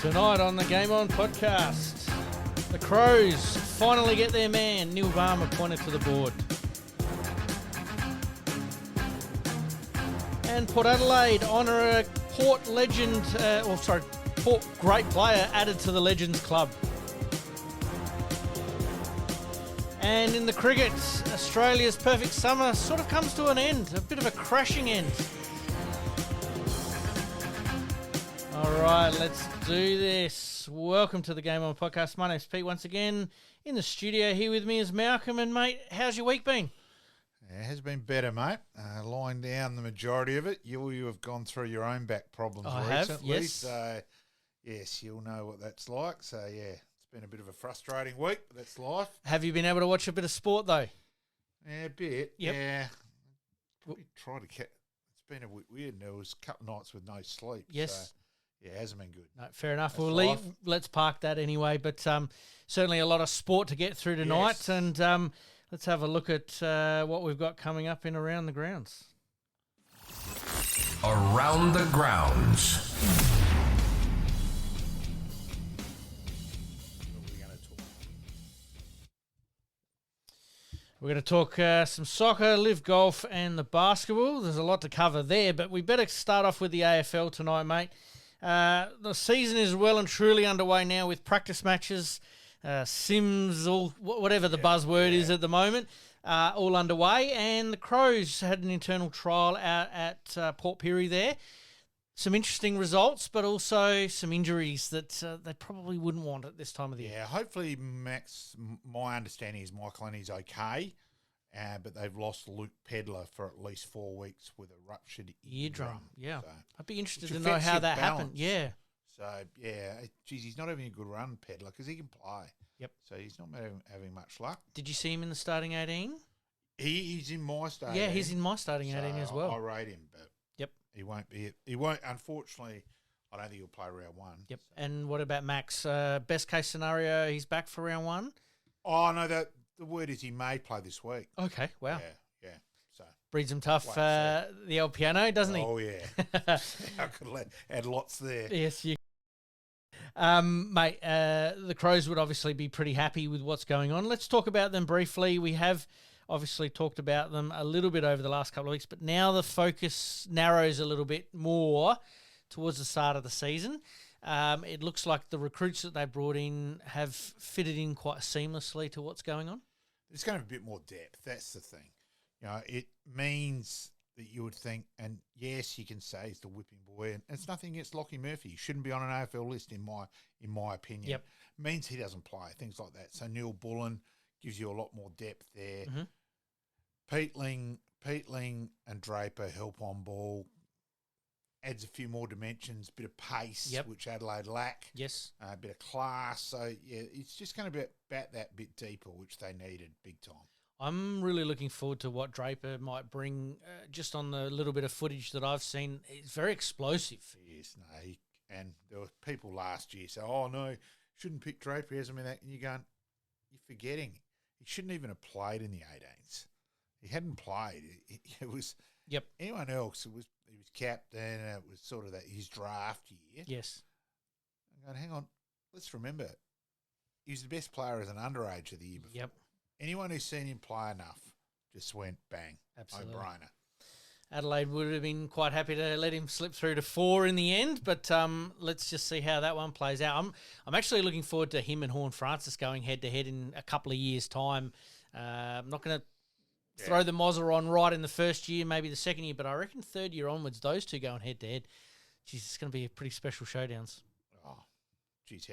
Tonight on the Game On podcast, the Crows finally get their man, Neil Balme, appointed to the board. And Port Adelaide honour a Port legend, Port great player added to the Legends Club. And in the cricket, Australia's perfect summer sort of comes to an end, a bit of a crashing end. All right, let's do this. Welcome to the Game On podcast. My name's Pete once again. In the studio here with me is Malcolm. And, mate, how's your week been? It has been better, mate. Lying down the majority of it. You have gone through your own back problems recently. Yes. So, yes, you'll know what that's like. So, yeah, it's been a bit of a frustrating week, but that's life. Have you been able to watch a bit of sport, though? Yeah, a bit. Yep. Yeah. Probably tried to catch. It's been a bit weird. There was a couple of nights with no sleep. Yes. So, yeah, it hasn't been good. No, fair enough. That's We'll life. let's park that anyway. But certainly a lot of sport to get through tonight. Yes. And let's have a look at what we've got coming up in Around the Grounds. Around the Grounds. We're going to talk some soccer, live golf, and the basketball. There's a lot to cover there, but we better start off with the AFL tonight, mate. The season is well and truly underway now with practice matches, sims, whatever the buzzword is at the moment, all underway. And the Crows had an internal trial out at Port Pirie there. Some interesting results, but also some injuries that they probably wouldn't want at this time of the year. Yeah, hopefully Max, my understanding is Michael Lenny's okay, but they've lost Luke Pedler for at least 4 weeks with a ruptured eardrum. Yeah, So, I'd be interested which to know affects how your that happened. balance. Yeah. So, yeah, geez, he's not having a good run, Pedler, because he can play. Yep. So he's not having much luck. Did you see him in the starting 18? He's in my starting. Yeah, he's in my starting 18 as well. I rate him, but Yep. he won't be. He won't. Unfortunately, I don't think he'll play round one. Yep. So. And what about Max? Best case scenario, he's back for round one? Oh no, the word is he may play this week. Okay, wow. Yeah. So Breeds him tough, Wait, the El Piano, doesn't he? Oh yeah. I could add lots there. Yes, you. Mate, the Crows would obviously be pretty happy with what's going on. Let's talk about them briefly. We have obviously talked about them a little bit over the last couple of weeks, but now the focus narrows a little bit more towards the start of the season. It looks like the recruits that they brought in have fitted in quite seamlessly to what's going on. There's going to be a bit more depth. That's the thing. You know, it means that you would think, and yes, you can say he's the whipping boy, and it's nothing against Lockie Murphy. He shouldn't be on an AFL list in my opinion. Yep. Means he doesn't play, things like that. So Neil Bullen gives you a lot more depth there. Mm-hmm. Peatling and Draper help on ball. Adds a few more dimensions, bit of pace, which Adelaide lack. Yes. A bit of class. So, yeah, it's just going to be about that bit deeper, which they needed big time. I'm really looking forward to what Draper might bring just on the little bit of footage that I've seen. It's very explosive. Yes, no. And there were people last year say, oh, no, shouldn't pick Draper. He hasn't been that. And you're going, you're forgetting. He shouldn't even have played in the 18s. He hadn't played. It was anyone else. He was captain. It was sort of his draft year. Yes. I'm going, hang on. Let's remember, he was the best player as an underage of the year before. Yep. Anyone who's seen him play enough just went bang. Absolutely. No-brainer. Adelaide would have been quite happy to let him slip through to 4 in the end, but let's just see how that one plays out. I'm actually looking forward to him and Horne-Francis going head-to-head in a couple of years' time. I'm not going to throw the Mozzer on right in the first year, maybe the second year, but I reckon third year onwards, those two going head-to-head, geez, it's going to be a pretty special showdowns. Oh, geez,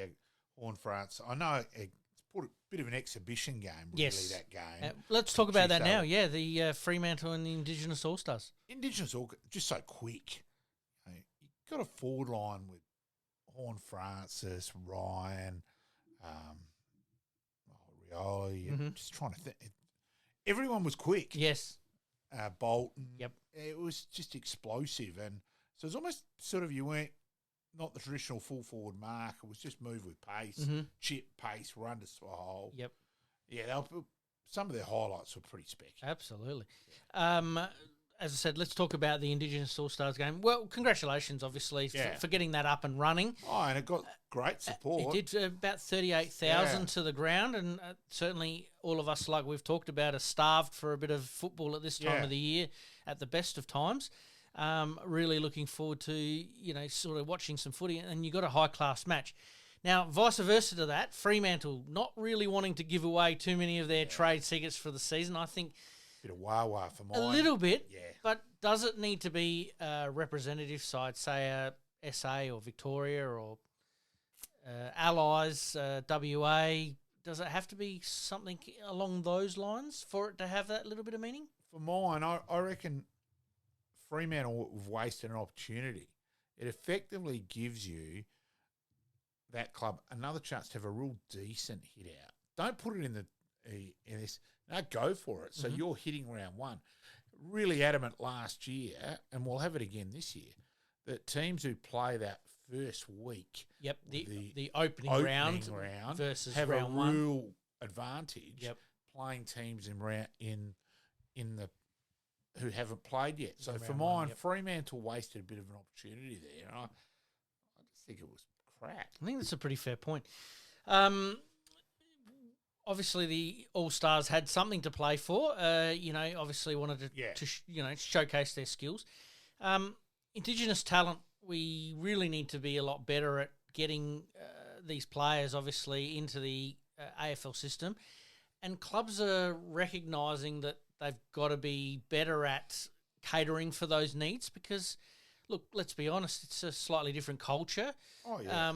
Horne-Francis. I know it's put a bit of an exhibition game, really, that game. Let's talk about that now. Yeah, the Fremantle and the Indigenous All-Stars. Indigenous just so quick. You've got a forward line with Horne-Francis, Ryan, Rioli, just trying to think. Everyone was quick. Yes. Bolton. Yep. It was just explosive. And so it's almost sort of you weren't not the traditional full forward mark. It was just move with pace, chip, pace, run to hole. Yep. Yeah, some of their highlights were pretty spectacular. Absolutely. as I said, let's talk about the Indigenous All-Stars game. Well, congratulations, obviously, for getting that up and running. Oh, and it got great support. It did about 38,000 to the ground, and certainly all of us, like we've talked about, are starved for a bit of football at this time of the year at the best of times. Really looking forward to, sort of watching some footy, and you got a high-class match. Now, vice versa to that, Fremantle not really wanting to give away too many of their trade secrets for the season. I think bit of wah-wah for mine. a little bit, but does it need to be a representative side, say a SA or Victoria or Allies, WA? Does it have to be something along those lines for it to have that little bit of meaning? For mine, I reckon Fremantle have wasted an opportunity. It effectively gives you, that club, another chance to have a real decent hit out. Don't put it in this. No, go for it. So you're hitting round one. Really adamant last year, and we'll have it again this year, that teams who play that first week, the opening round versus have round a one, real advantage playing teams in the who haven't played yet. So for mine, Fremantle wasted a bit of an opportunity there. And I just think it was crap. I think that's a pretty fair point. Obviously, the All-Stars had something to play for. Obviously wanted to showcase their skills. Indigenous talent, we really need to be a lot better at getting these players, obviously, into the AFL system. And clubs are recognising that they've got to be better at catering for those needs because, look, let's be honest, it's a slightly different culture. Oh, yeah.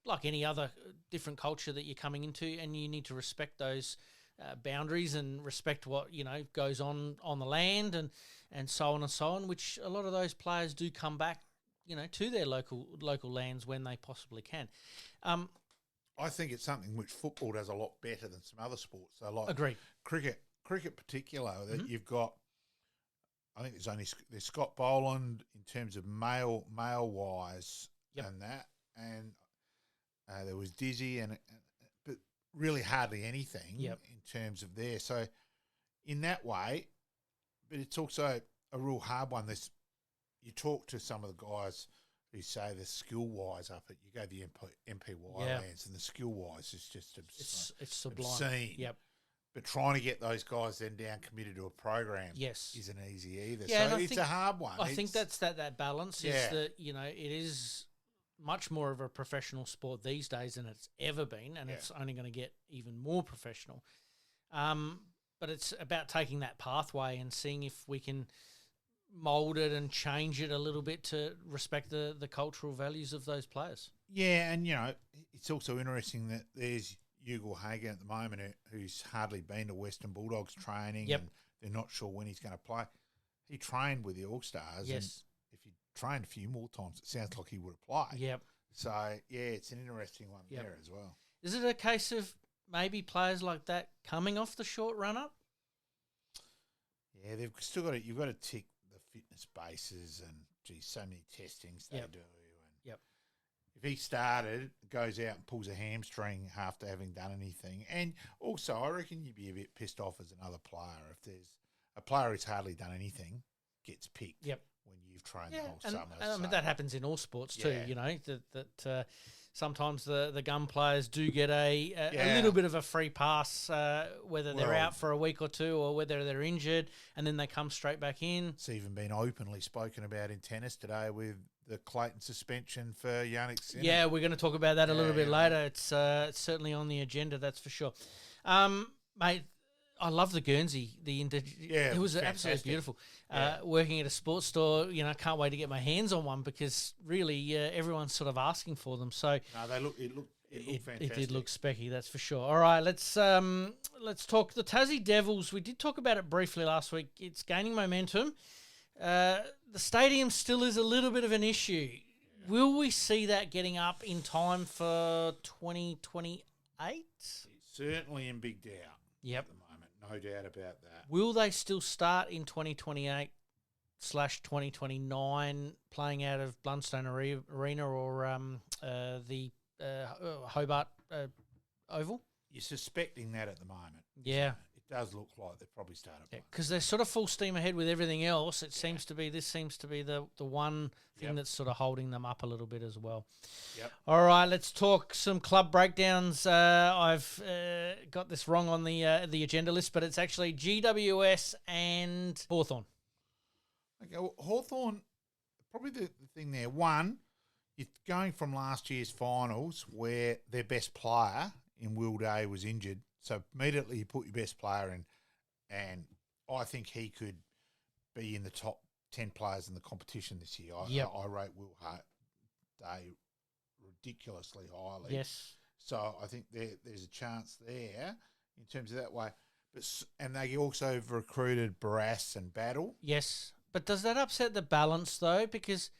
Like any other different culture that you're coming into, and you need to respect those boundaries and respect what, goes on the land and so on and so on, which a lot of those players do come back, to their local lands when they possibly can. I think it's something which football does a lot better than some other sports. So like Agreed. Cricket particular, that you've got, I think there's Scott Boland in terms of male wise and that, and there was Dizzy but really hardly anything in terms of there. So in that way, but it's also a real hard one. You talk to some of the guys who say the skill wise up it. You go to the MPY lands, and the skill wise is just it's sublime. Obscene. Yep. But trying to get those guys then down committed to a program isn't easy either. Yeah, so it's a hard one. I think that's that balance is that, it is much more of a professional sport these days than it's ever been, and it's only going to get even more professional. But it's about taking that pathway and seeing if we can mould it and change it a little bit to respect the cultural values of those players. Yeah, and, it's also interesting that there's Hugo Hagen at the moment who's hardly been to Western Bulldogs training and they're not sure when he's going to play. He trained with the All-Stars. Yes. And if he trained a few more times, it sounds like he would apply. Yep. So, it's an interesting one there as well. Is it a case of maybe players like that coming off the short run-up? Yeah, they've still got you've got to tick the fitness bases and, so many testings they do. And if he started, goes out and pulls a hamstring after having done anything. And also, I reckon you'd be a bit pissed off as another player if there's a player who's hardly done anything gets picked when you've trained the whole summer. I mean, that happens in all sports too, that sometimes the gun players do get a little bit of a free pass, whether they're out for a week or two or whether they're injured, and then they come straight back in. It's even been openly spoken about in tennis today with the Clayton suspension for Yannick Sinner. Yeah, we're going to talk about that a little bit later. It's certainly on the agenda, that's for sure. Mate, I love the Guernsey. It was absolutely beautiful. Working at a sports store, can't wait to get my hands on one because really everyone's sort of asking for them. So no, it looked fantastic. It did look specky, that's for sure. All right, let's talk the Tassie Devils. We did talk about it briefly last week. It's gaining momentum. The stadium still is a little bit of an issue. Will we see that getting up in time for 2028? It's certainly in big doubt. Yep. At the moment, no doubt about that. Will they still start in 2028/2029 playing out of Blundstone Arena or the Hobart Oval? You're suspecting that at the moment. Yeah. does look like they've probably started playing. Because they're sort of full steam ahead with everything else. This seems to be the one thing that's sort of holding them up a little bit as well. Yep. All right, let's talk some club breakdowns. I've got this wrong on the agenda list, but it's actually GWS and Hawthorn. Okay, well, Hawthorn, probably the thing there. One, you're going from last year's finals where their best player in Will Day was injured. So immediately you put your best player in, and I think he could be in the top 10 players in the competition this year. I rate Will Day ridiculously highly. Yes. So I think there's a chance there in terms of that way. And they also have recruited Barras and Battle. Yes. But does that upset the balance, though? Because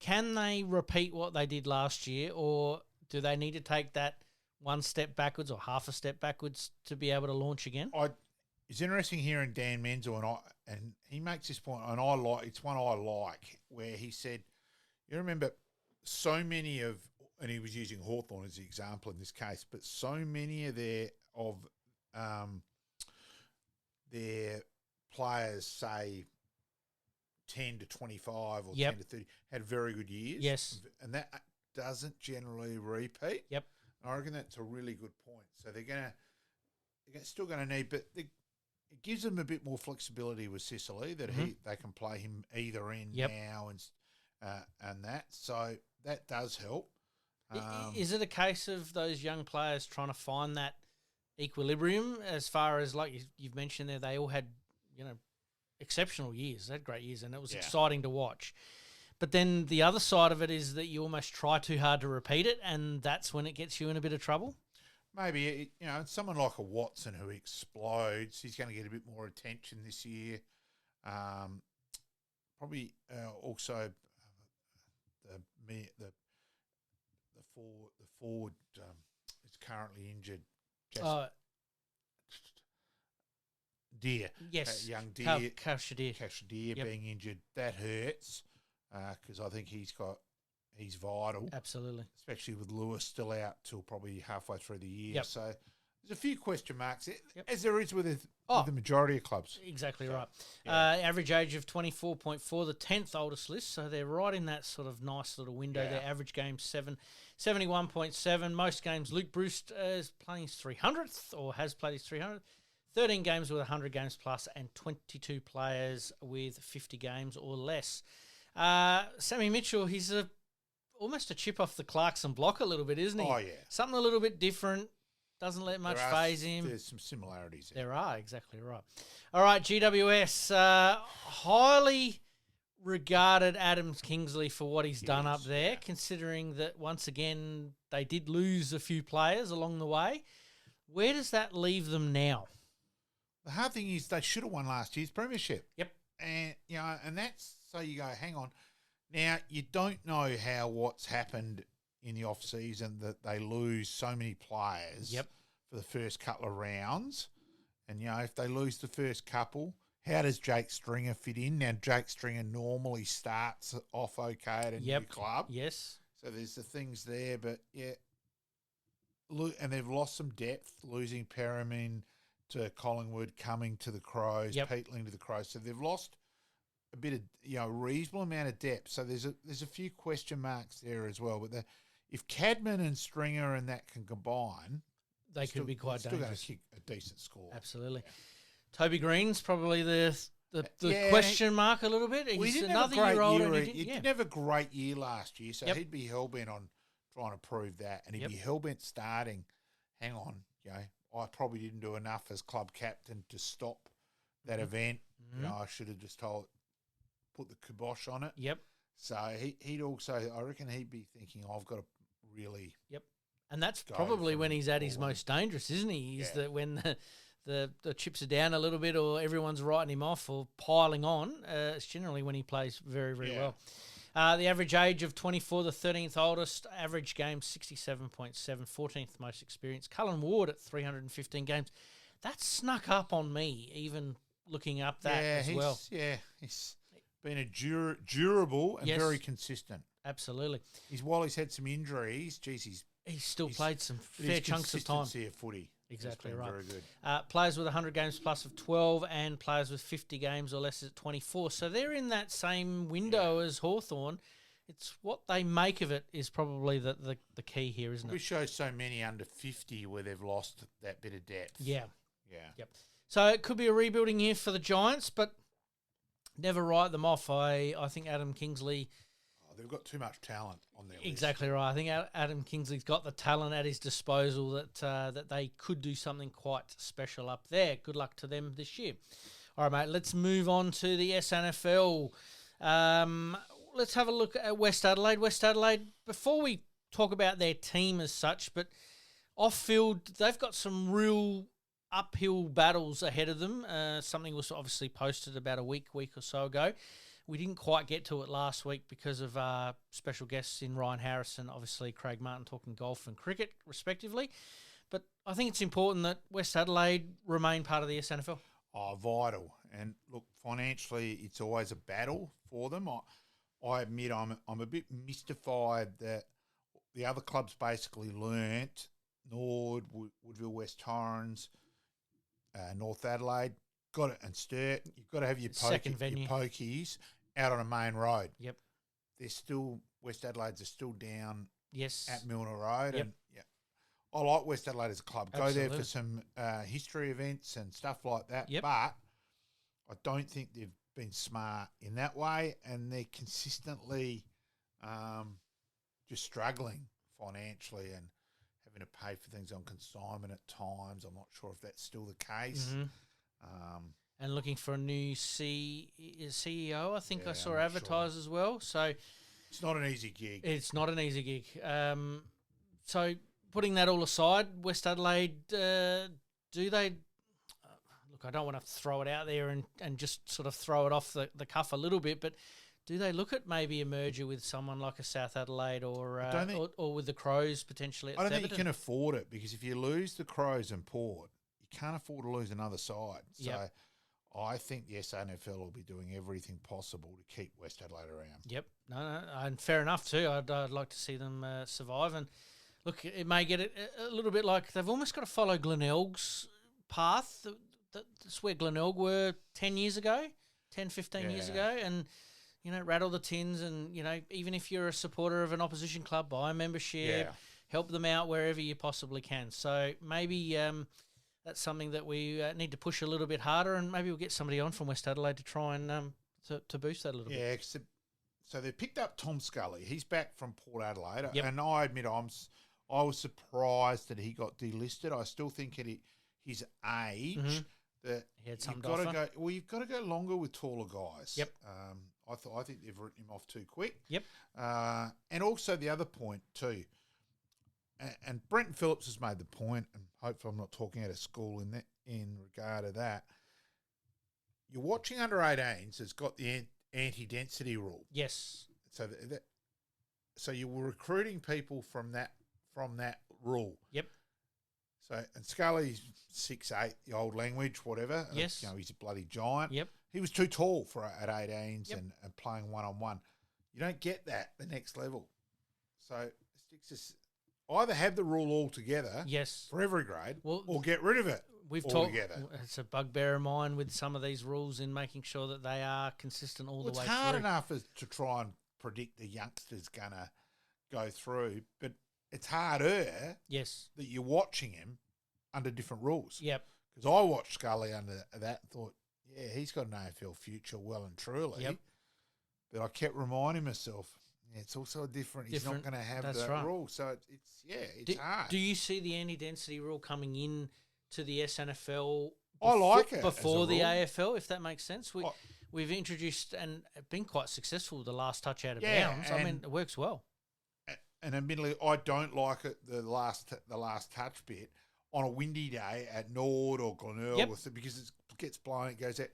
can they repeat what they did last year, or do they need to take that one step backwards or half a step backwards to be able to launch again? It's interesting hearing Dan Menzel, and he makes this point, and it's one I like, where he said, you remember so many of, and he was using Hawthorn as the example in this case, but so many of their players, say 10 to 25 or 10 to 30, had very good years. Yes. And that doesn't generally repeat. Yep. I reckon that's a really good point. So they're still going to need, but it gives them a bit more flexibility with Sicily that they can play him either end now and that. So that does help. Is it a case of those young players trying to find that equilibrium as far as, like you've mentioned there, they all had, exceptional years. They had great years, and it was exciting to watch. But then the other side of it is that you almost try too hard to repeat it, and that's when it gets you in a bit of trouble. Maybe, someone like a Watson who explodes, he's going to get a bit more attention this year. Probably also the forward is currently injured. Deer. Yes. Young Deer. Cashier being injured. That hurts because I think he's vital. Absolutely. Especially with Lewis still out till probably halfway through the year. Yep. So there's a few question marks, as there is with the majority of clubs. Exactly right. Average age of 24.4, the 10th oldest list. So they're right in that sort of nice little window there. Average game 71.7. Most games, Luke Bruce is playing his 300th or has played his 300th. 13 games with 100 games plus and 22 players with 50 games or less. Sammy Mitchell, he's almost a chip off the Clarkson block a little bit, isn't he? Oh, yeah. Something a little bit different. Doesn't let much phase him. There's some similarities there. There are, exactly right. All right, GWS, highly regarded Adam Kingsley for what he's done up there, considering that once again they did lose a few players along the way. Where does that leave them now? The hard thing is they should have won last year's premiership. Yep. And, and that's, so you go, hang on. Now, you don't know what's happened in the off-season that they lose so many players for the first couple of rounds. And, if they lose the first couple, how does Jake Stringer fit in? Now, Jake Stringer normally starts off okay at a new club. Yes. So there's the things there, but, and they've lost some depth, losing Perriman to Collingwood, coming to the Crows, Peatling to the Crows. So they've lost a bit of, reasonable amount of depth. So there's a few question marks there as well. But if Cadman and Stringer and that can combine, they could be quite dangerous. Still going to kick a decent score. Absolutely. Toby Green's probably the question mark a little bit. He's another year older. He didn't have a great year last year, so he'd be hell-bent on trying to prove that. And he'd be hell-bent starting, hang on, I probably didn't do enough as club captain to stop that event. I should have just put the kibosh on it. Yep. So he'd also, I reckon he'd be thinking, I've got to really. Yep. And that's probably when he's at his most dangerous, isn't he? Is that when the chips are down a little bit or everyone's writing him off or piling on. It's generally when he plays very, very well. The average age of 24, the 13th oldest. Average game 67.7, 14th most experienced. Cullen Ward at 315 games. That snuck up on me, even looking up that as well. Yeah, he's been a durable and very consistent. Absolutely. While he's had some injuries, he's still played some fair chunks of time. Consistency of footy. Exactly He's been right. very good. Players with 100 games plus of 12 and players with 50 games or less at 24. So they're in that same window as Hawthorn. It's what they make of it is probably the key here, isn't We it? show so many under 50 where they've lost that bit of depth. Yeah. Yeah. Yep. So it could be a rebuilding year for the Giants, but never write them off. I think Adam Kingsley... Oh, they've got too much talent on their Exactly list. right. I think Adam Kingsley's got the talent at his disposal that they could do something quite special up there. Good luck to them this year. All right, mate, let's move on to the SNFL. Let's have a look at West Adelaide. West Adelaide, before we talk about their team as such, but off-field, they've got some real uphill battles ahead of them. Something was obviously posted about a week or so ago. We didn't quite get to it last week because of special guests in Ryan Harrison, obviously Craig Martin talking golf and cricket, respectively. But I think it's important that West Adelaide remain part of the SNFL. Oh, vital. And look, financially, it's always a battle for them. I admit I'm a bit mystified that the other clubs basically learnt, Nord, Woodville West Torrens, North Adelaide, got it, and Sturt. You've got to have your pokies out on a main road. Yep. They're still, West Adelaide's are still down at Milner Road. Yep. And yeah, I like West Adelaide as a club. Absolutely. Go there for some history events and stuff like that. Yep. But I don't think they've been smart in that way, and they're consistently just struggling financially and having to pay for things on consignment at times. I'm not sure if that's still the case. Mm-hmm. And looking for a new CEO, I think I saw I'm not advertised as well. So it's not an easy gig. it's not an easy gig. So putting that all aside, West Adelaide, do they... Look, I don't want to throw it out there and just sort of throw it off the cuff a little bit, but do they look at maybe a merger with someone like a South Adelaide or with the Crows potentially at I don't think Theberton? you can afford it, because if you lose the Crows and Port, you can't afford to lose another side. So I think the SNFL will be doing everything possible to keep West Adelaide around. Yep. No, and fair enough too. I'd like to see them survive. And look, it may get it a little bit like they've almost got to follow Glenelg's path. That's where Glenelg were 10 years ago, 10, 15 years ago. And, rattle the tins and, even if you're a supporter of an opposition club, buy a membership, help them out wherever you possibly can. So maybe that's something that we need to push a little bit harder, and maybe we'll get somebody on from West Adelaide to try and to boost that a little bit. Yeah, so they picked up Tom Scully. He's back from Port Adelaide, and I admit I was surprised that he got delisted. I still think at his age that you've got to go. Well, you've got to go longer with taller guys. Yep. I think they've written him off too quick. Yep. And also the other point too, and Brenton Phillips has made the point, and hopefully I'm not talking out of school in regard to that. You're watching under 18s that's got the anti-density rule. Yes. So you were recruiting people from that rule. Yep. So, and Scully's 6'8", the old language, whatever. Yes. He's a bloody giant. Yep. He was too tall at 18s and playing one-on-one. You don't get that the next level. So Sticks either have the rule altogether for every grade or get rid of it altogether. It's a bugbear of mine with some of these rules in making sure that they are consistent all the way through. It's hard enough to try and predict the youngster's going to go through, but it's harder that you're watching him under different rules. Yep. Because I watched Scully under that and thought, yeah, he's got an AFL future well and truly. Yep. But I kept reminding myself, it's also different. He's not going to have that rule. So it's hard. Do you see the anti-density rule coming in to the SNFL I like it before the AFL, if that makes sense? We've introduced and been quite successful the last touch out of bounds. I mean, it works well. And admittedly, I don't like it the last touch bit on a windy day at Nord or Glenelg because it gets blown, it goes out.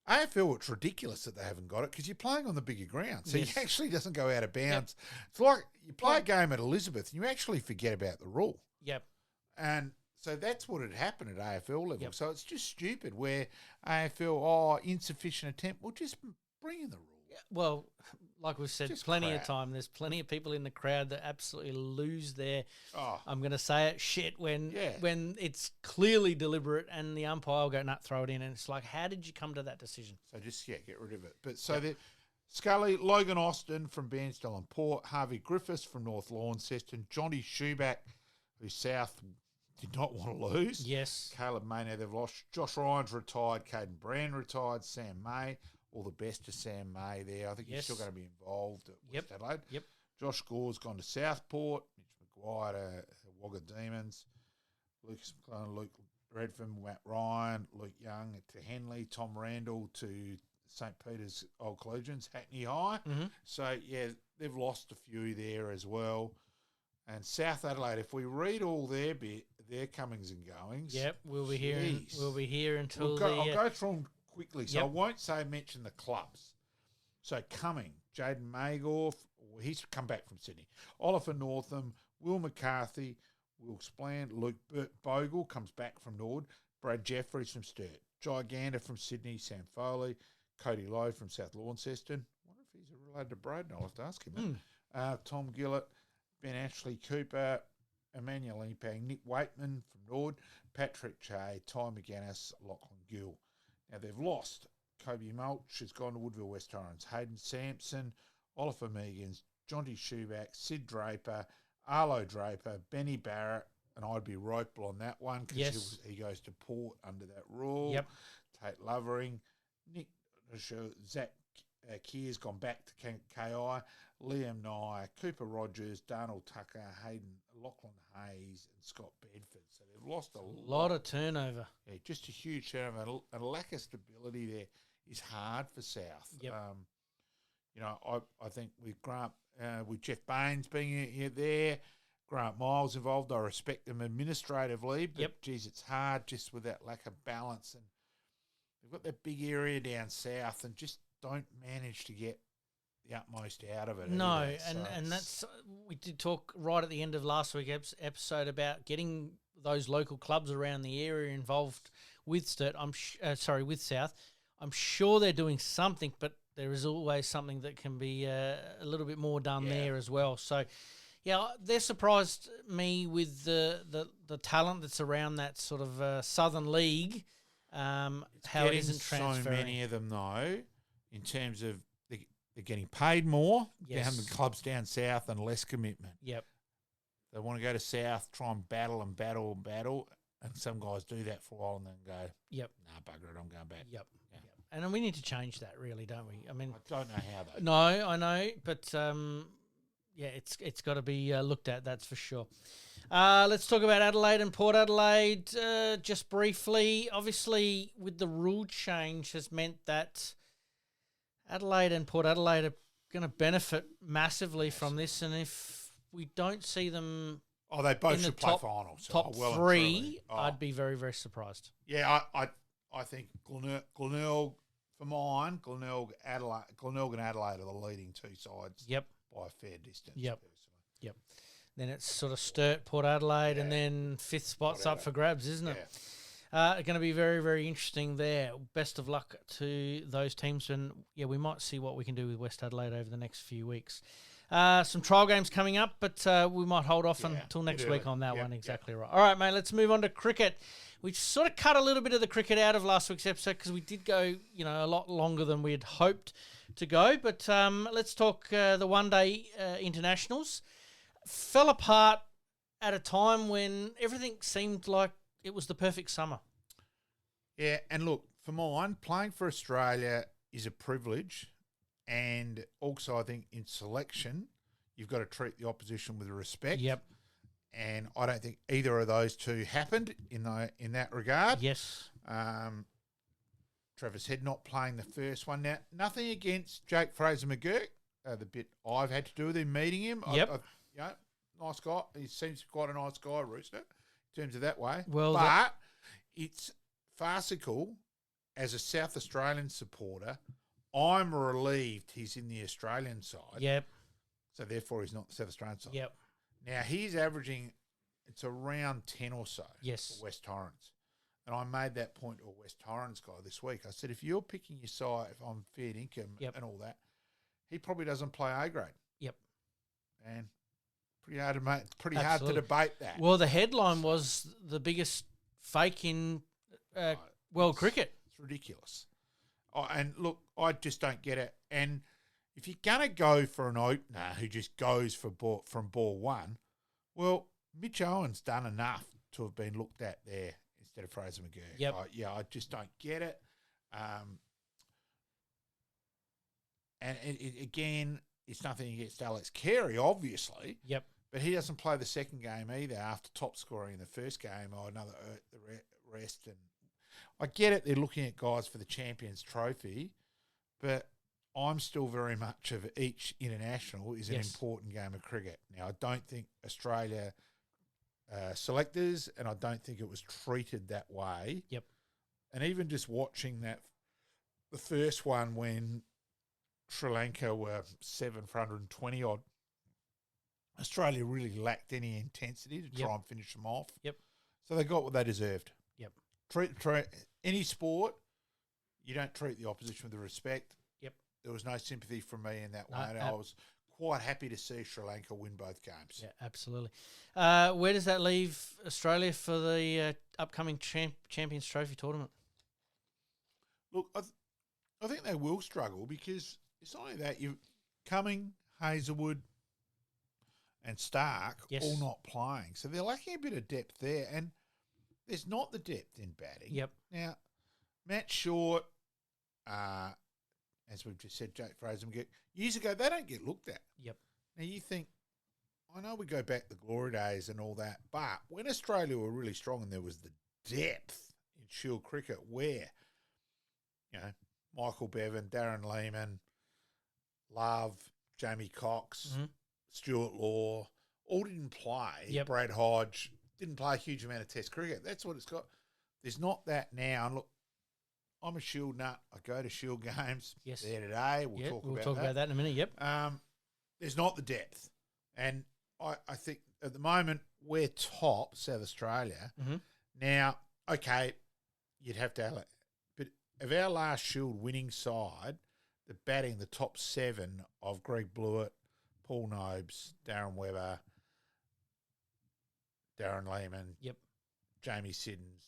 AFL, it's ridiculous that they haven't got it because you're playing on the bigger ground, so it actually doesn't go out of bounds. It's like you play a game at Elizabeth and you actually forget about the rule. Yep. And so that's what had happened at AFL level. Yep. So it's just stupid where AFL, insufficient attempt. Well, just bring in the rule. Well, like we've said Just plenty of crap. time, there's plenty of people in the crowd that absolutely lose their, Oh, I'm going to say it, shit when Yeah. when it's clearly deliberate and the umpire will go, nah, throw it in. And it's like, how did you come to that decision? so just, get rid of it. But so Scully, Logan Austin from Bairnsdale and Port, Harvey Griffiths from North Launceston, Johnny Schuback, who South did not want to lose. Yes. Caleb May, now they've lost. Josh Ryan's retired. Caden Brand retired. Sam May. All the best to Sam May there. I think he's still going to be involved at West Adelaide. Yep. Josh Gore's gone to Southport. Mitch McGuire to Wagga Demons. Lucas McClellan, Luke Redfern, Matt Ryan, Luke Young to Henley, Tom Randall to St. Peter's Old Collegians, Hackney High. Mm-hmm. So, they've lost a few there as well. And South Adelaide, if we read all their comings and goings. Yep, we'll be here until I'll go through them quickly. So I Yep. won't mention the clubs. So coming, Jaden Magorf, he's come back from Sydney. Oliver Northam, Will McCarthy, Will Spland, Luke Bogle comes back from Nord, Brad Jeffries from Sturt, Gigantor from Sydney, Sam Foley, Cody Lowe from South Launceston. I wonder if he's related to Braden. I'll have to ask him that. Tom Gillett, Ben Ashley Cooper, Emmanuel Impang, Nick Waitman from Nord, Patrick Che, Ty McGuinness, Lachlan Gill. Now they've lost. Kobe Mulch has gone to Woodville West Torrens, Hayden Sampson, Oliver Meegans, John D. Schuback, Sid Draper, Arlo Draper, Benny Barrett, and I'd be Ropel on that one because he goes to Port under that rule. Yep. Tate Lovering, Nick Zach Keir's gone back to KI, Liam Nye, Cooper Rogers, Darnell Tucker, Hayden, Lachlan Hayes, and Scott Bedford. So they've lost a lot of turnover. Yeah, just a huge turnover. A lack of stability there is hard for South. Yep. I think with Grant, with Jeff Baines being there, Grant Miles involved, I respect them administratively, but geez, it's hard just with that lack of balance. And they've got that big area down south and just don't manage to get the utmost out of it. No, either. and that's we did talk right at the end of last week's episode about getting those local clubs around the area involved with Sturt. With South. I'm sure they're doing something, but there is always something that can be a little bit more done there as well. So, yeah, they're surprised me with the talent that's around that sort of Southern League. How it isn't transferring. So many of them though, in terms of they're getting paid more down the clubs down south and less commitment. Yep. They want to go to south, try and battle, and some guys do that for a while and then go, yep, nah, bugger it, I'm going back. Yep. And then we need to change that, really, don't we? I mean, I don't know how though. No, I know, but it's got to be looked at. That's for sure. Let's talk about Adelaide and Port Adelaide just briefly. Obviously, with the rule change, has meant that Adelaide and Port Adelaide are going to benefit massively from this, and if we don't see them, they both in the should play top finals. Top three, I'd be very, very surprised. Yeah, I think Glenelg, for mine, Glenelg and Adelaide are the leading two sides. Yep. By a fair distance. Yep. Then it's sort of Sturt, Port Adelaide, and then fifth spot's up for grabs, isn't it? Going to be very, very interesting there. Best of luck to those teams, and we might see what we can do with West Adelaide over the next few weeks. Some trial games coming up, but we might hold off until next week on that one. Exactly right. All right, mate, let's move on to cricket. We sort of cut a little bit of the cricket out of last week's episode because we did go, a lot longer than we had hoped to go. But let's talk the one-day internationals. Fell apart at a time when everything seemed like it was the perfect summer. Yeah, and look, for mine, playing for Australia is a privilege. And also, I think in selection, you've got to treat the opposition with respect. Yep. And I don't think either of those two happened in that regard. Yes. Travis Head not playing the first one. Now, nothing against Jake Fraser-McGurk, the bit I've had to do with him, meeting him. Yep. Nice guy. He seems quite a nice guy, Rooster, in terms of that way. Well, but it's farcical as a South Australian supporter. I'm relieved he's in the Australian side. Yep. So, therefore, he's not the South Australian side. Yep. Now, he's averaging, it's around 10 or so yes. for West Torrens. And I made that point to a West Torrens guy this week. I said, if you're picking your side, if I'm fair income and all that, he probably doesn't play A grade. Yep. And pretty hard to Absolutely. debate that. Well, the headline was the biggest fake in world cricket. It's ridiculous. Oh, and look, I just don't get it. And if you're going to go for an opener who just goes from ball one, well, Mitch Owen's done enough to have been looked at there instead of Fraser McGurk. Yep. I just don't get it. And again, it's nothing against Alex Carey, obviously. Yep. But he doesn't play the second game either after top scoring in the first game or the rest. And I get it, they're looking at guys for the Champions Trophy, but I'm still very much of each international is an important game of cricket. Now, I don't think Australia selectors, and I don't think it was treated that way. Yep. And even just watching that, the first one when Sri Lanka were 7 for 120 odd, Australia really lacked any intensity to try and finish them off. Yep. So they got what they deserved. Yep. Treat any sport, you don't treat the opposition with the respect. Yep. There was no sympathy from me in that one. I was quite happy to see Sri Lanka win both games. Yeah, absolutely. Where does that leave Australia for the upcoming Champions Trophy tournament? Look, I think they will struggle because it's not only that, Cumming, Hazelwood and Stark all not playing. So they're lacking a bit of depth there. And there's not the depth in batting. Yep. Now, Matt Short, as we've just said, Jake Fraser, years ago, they don't get looked at. Yep. Now, you think, I know we go back the glory days and all that, but when Australia were really strong and there was the depth in Shield cricket where, Michael Bevan, Darren Lehman, Love, Jamie Cox, Stuart Law, all didn't play. Yep. Brad Hodge didn't play a huge amount of Test cricket. That's what it's got. There's not that now. And look, I'm a Shield nut. I go to Shield games. Yes. There today. We'll talk about that in a minute. Yep. There's not the depth. And I think at the moment we're top, South Australia. Mm-hmm. Now, okay, you'd have to have it. But of our last Shield winning side, the batting, the top 7 of Greg Blewett, Paul Nobes, Darren Webber, Darren Lehman, Jamie Siddons,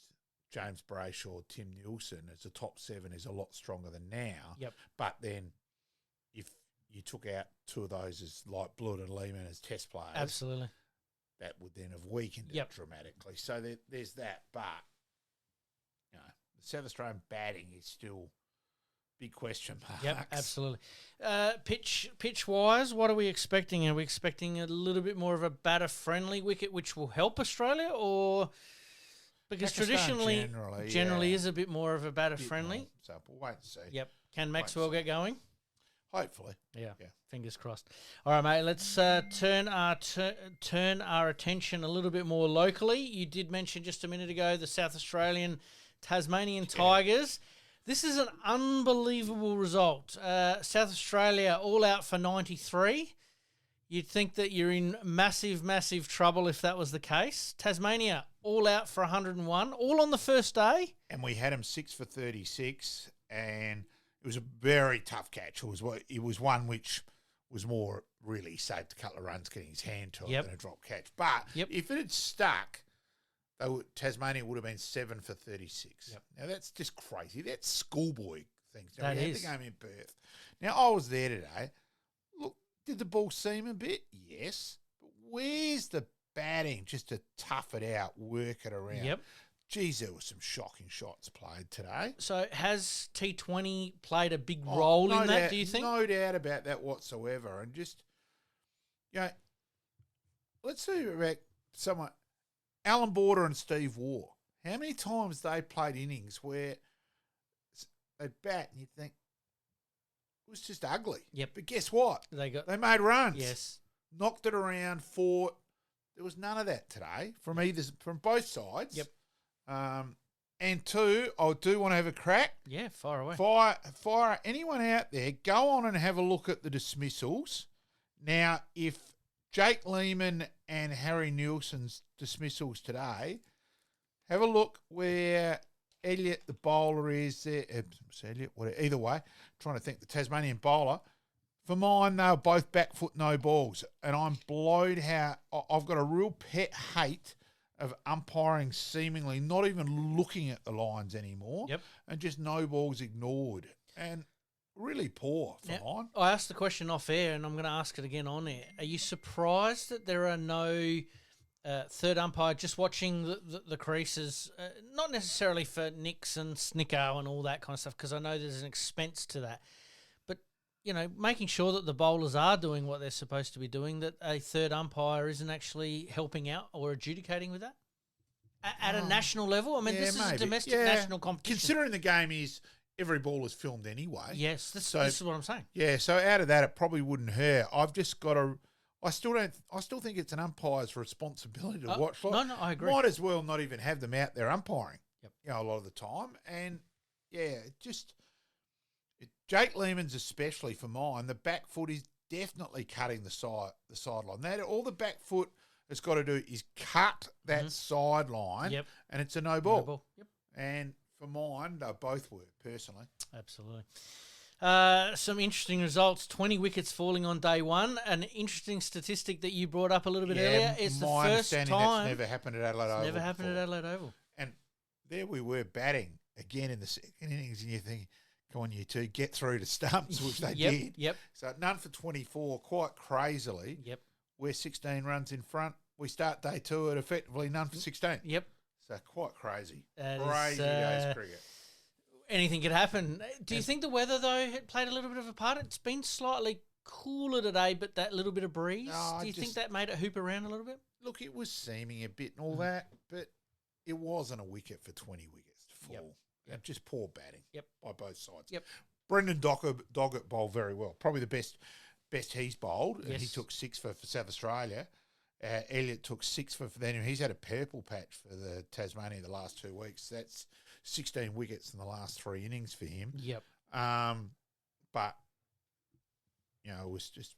James Brayshaw, Tim Nielsen as the top 7 is a lot stronger than now. Yep. But then if you took out 2 of those as like Blewett and Lehman as test players, absolutely, that would then have weakened it dramatically. So there's that. But the South Australian batting is still big question marks. Yep, absolutely. Pitch-wise, what are we expecting? Are we expecting a little bit more of a batter-friendly wicket, which will help Australia, or because Pakistan generally is a bit more of a batter-friendly? So we'll wait and see. Yep. Can Maxwell get going? Hopefully. Yeah. Fingers crossed. All right, mate. Let's turn our attention a little bit more locally. You did mention just a minute ago the South Australian Tasmanian Tigers. This is an unbelievable result. South Australia all out for 93. You'd think that you're in massive, massive trouble if that was the case. Tasmania all out for 101, all on the first day. And we had him 6 for 36, and it was a very tough catch. It was one which was more really saved a couple of runs getting his hand to it than a drop catch. But if it had stuck, Tasmania would have been 7 for 36. Yep. Now, that's just crazy. That's schoolboy things. Now, That we had is. the game in Perth. Now, I was there today. Look, did the ball seam a bit? Yes. But where's the batting just to tough it out, work it around? Yep. Geez, there were some shocking shots played today. So has T20 played a big role in that, do you think? No doubt about that whatsoever. And just, let's see about someone... Alan Border and Steve Waugh. How many times they played innings where they'd bat and you'd think it was just ugly. Yep. But guess what? They made runs. Yes. Knocked it around, fought. There was none of that today from both sides. Yep. And 2, I do want to have a crack. Yeah, fire away. Fire anyone out there. Go on and have a look at the dismissals. Now, if Jake Lehman and Harry Nielsen's dismissals today, have a look where Elliott, the bowler, is there. Elliott, whatever, either way, trying to think, the Tasmanian bowler, For mine, they were both back foot, no balls. And I'm blowed how I've got a real pet hate of umpiring seemingly not even looking at the lines anymore. Yep. And just no balls ignored. And really poor for mine. I asked the question off air, and I'm going to ask it again on air. Are you surprised that there are no third umpire just watching the creases? Not necessarily for nicks and snicko and all that kind of stuff, because I know there's an expense to that. But, making sure that the bowlers are doing what they're supposed to be doing, that a third umpire isn't actually helping out or adjudicating with that? At a national level? I mean, this is a domestic national competition. Considering the game is every ball is filmed anyway. Yes, this is what I'm saying. Yeah, so out of that, it probably wouldn't hurt. I've just got to... I still think it's an umpire's responsibility to watch. No, I agree. Might as well not even have them out there umpiring. Yep. A lot of the time. And, Jake Lehman's especially for mine, the back foot is definitely cutting the sideline. That all the back foot has got to do is cut that sideline, and it's a no ball. No ball. Yep. And for mine, they both were, personally. Absolutely. Some interesting results. 20 wickets falling on day one. An interesting statistic that you brought up a little bit earlier. It's the first time that's never happened at Adelaide Oval. Never happened at Adelaide Oval. And there we were batting again in the second innings, and you think, come on, you two, get through to stumps, which they did. Yep. So none for 24, quite crazily. Yep. We're 16 runs in front. We start day two at effectively none for 16. Yep. So quite crazy. Crazy days cricket. Anything could happen. Do you think the weather, though, played a little bit of a part? It's been slightly cooler today, but that little bit of breeze, do you think that made it hoop around a little bit? Look, it was seaming a bit and all that, but it wasn't a wicket for 20 wickets to fall. Yep. Just poor batting by both sides. Yep. Brendan Doggett bowled very well. Probably the best he's bowled. Yes. He took 6 for South Australia. Elliott took 6 for them. He's had a purple patch for the Tasmania the last 2 weeks. That's 16 wickets in the last 3 innings for him. Yep. But, it was just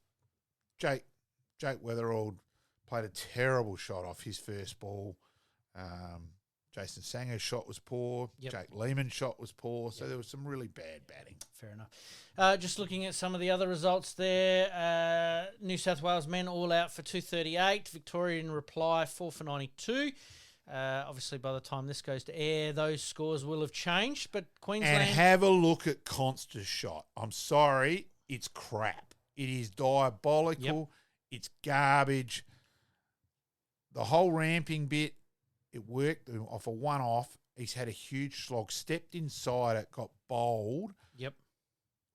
Jake Weatherald played a terrible shot off his first ball. Jason Sanger's shot was poor. Yep. Jake Lehman's shot was poor. So there was some really bad batting. Fair enough. Just looking at some of the other results there. New South Wales men all out for 238. Victorian reply 4 for 92. Obviously, by the time this goes to air, those scores will have changed. But Queensland... And have a look at Conster's shot. I'm sorry, it's crap. It is diabolical. Yep. It's garbage. The whole ramping bit, it worked off a one-off. He's had a huge slog, stepped inside it, got bowled. Yep.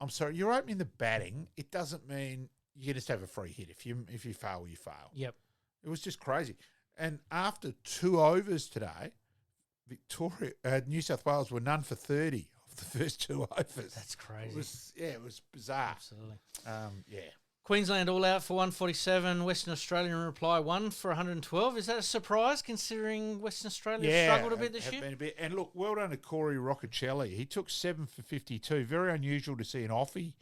I'm sorry, you're opening the batting. It doesn't mean you just have a free hit. If you fail, you fail. Yep. It was just crazy. And after 2 overs today, New South Wales were none for 30 of the first 2 overs. That's crazy. It was bizarre. Absolutely. Queensland all out for 147. Western Australia in reply 1 for 112. Is that a surprise considering Western Australia struggled a bit this year? Been a bit. And look, well done to Corey Roccacelli. He took 7 for 52. Very unusual to see an offie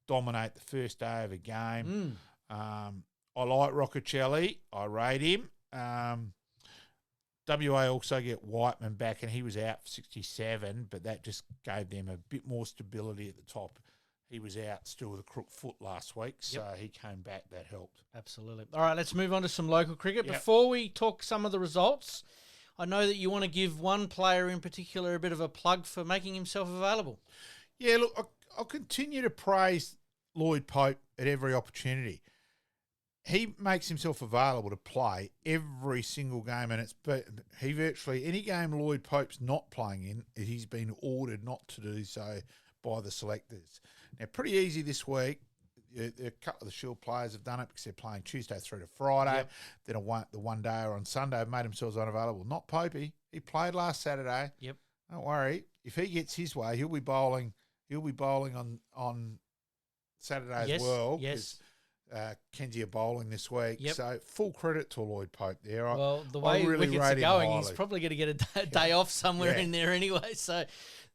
dominate the first day of a game. I like Roccacelli. I rate him. WA also get Whiteman back, and he was out for 67, but that just gave them a bit more stability at the top. He was out still with a crook foot last week, so he came back. That helped. Absolutely. All right, let's move on to some local cricket. Yep. Before we talk some of the results, I know that you want to give one player in particular a bit of a plug for making himself available. Yeah, look, I'll continue to praise Lloyd Pope at every opportunity. He makes himself available to play every single game, and he virtually any game Lloyd Pope's not playing in, he's been ordered not to do so by the selectors. Now, pretty easy this week. A couple of the Shield players have done it because they're playing Tuesday through to Friday. Yep. Then the one day or on Sunday have made themselves unavailable. Not Popey. He played last Saturday. Yep. Don't worry. If he gets his way, he'll be bowling. He'll be bowling on Saturday as well. Yes. Kenzie are bowling this week. Yep. So full credit to Lloyd Pope there. Well, the way really wickets are rate him going, highly. he's probably going to get a day off somewhere in there anyway. So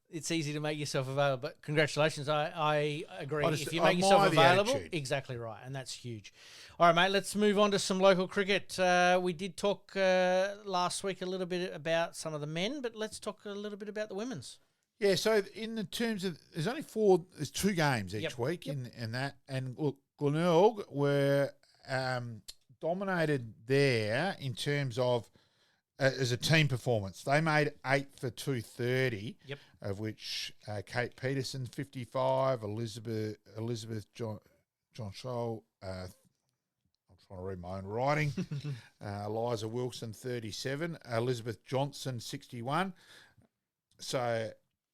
it's easy to make yourself available. But congratulations. I agree. If you make yourself available, exactly right. And that's huge. All right, mate, let's move on to some local cricket. We did talk last week a little bit about some of the men, but let's talk a little bit about the women's. Yeah, so in the terms of, there's 2 games each week in that. And look, Glenelg were dominated there in terms of as a team performance. They made 8 for 230, of which Kate Peterson 55, Elizabeth John Scholl, I'm trying to read my own writing, Eliza Wilson 37, Elizabeth Johnson 61. So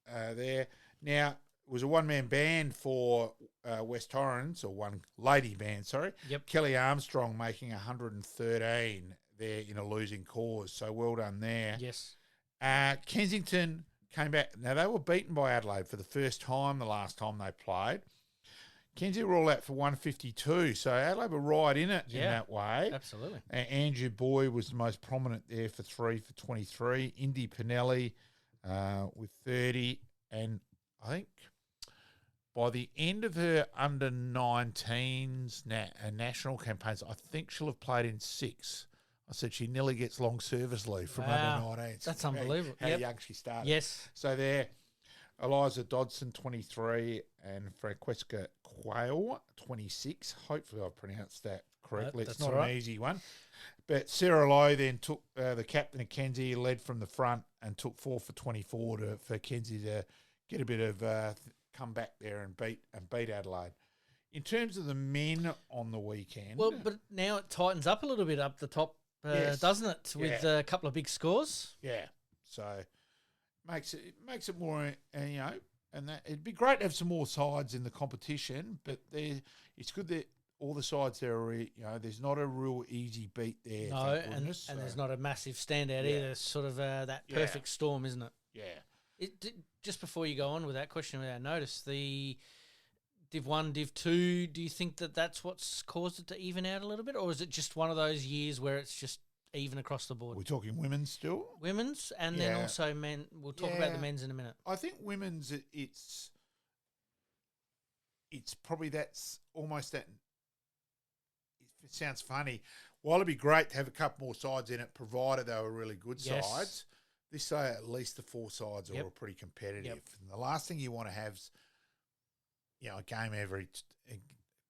there. Now, it was a one-man band for West Torrens, or one lady band, sorry. Kelly Armstrong making 113 there in a losing cause. So well done there. Yes. Kensington came back. Now, they were beaten by Adelaide for the first time the last time they played. Kensington were all out for 152. So Adelaide were right in it in that way. Absolutely. Andrew Boyd was the most prominent there for 3 for 23. Indy Pinelli with 30. And I think by the end of her under-19s national campaigns, I think she'll have played in 6. I said she nearly gets long service leave from under-19s. That's unbelievable. How young she started. Yes. So there, Eliza Dodson, 23, and Francesca Quayle, 26. Hopefully I pronounced that correctly. It's not an easy one. But Sarah Lowe then took the captain of Kenzie, led from the front, and took 4 for 24 for Kenzie to get a bit of come back there and beat Adelaide. In terms of the men on the weekend, well, but now it tightens up a little bit up the top, doesn't it? With a couple of big scores. Yeah, so makes it more, and that it'd be great to have some more sides in the competition. But it's good that all the sides there are, there's not a real easy beat there. No, and there's not a massive standout either. It's sort of that perfect storm, isn't it? Yeah. Just before you go on with that question without notice, the Div 1, Div 2, do you think that that's what's caused it to even out a little bit? Or is it just one of those years where it's just even across the board? We're talking women's still? Women's, and then also men. We'll talk about the men's in a minute. I think women's, it's probably that's almost that. It sounds funny. While it'd be great to have a couple more sides in it, provided they were really good sides, this say at least the 4 sides are all pretty competitive. And the last thing you want to have is, a game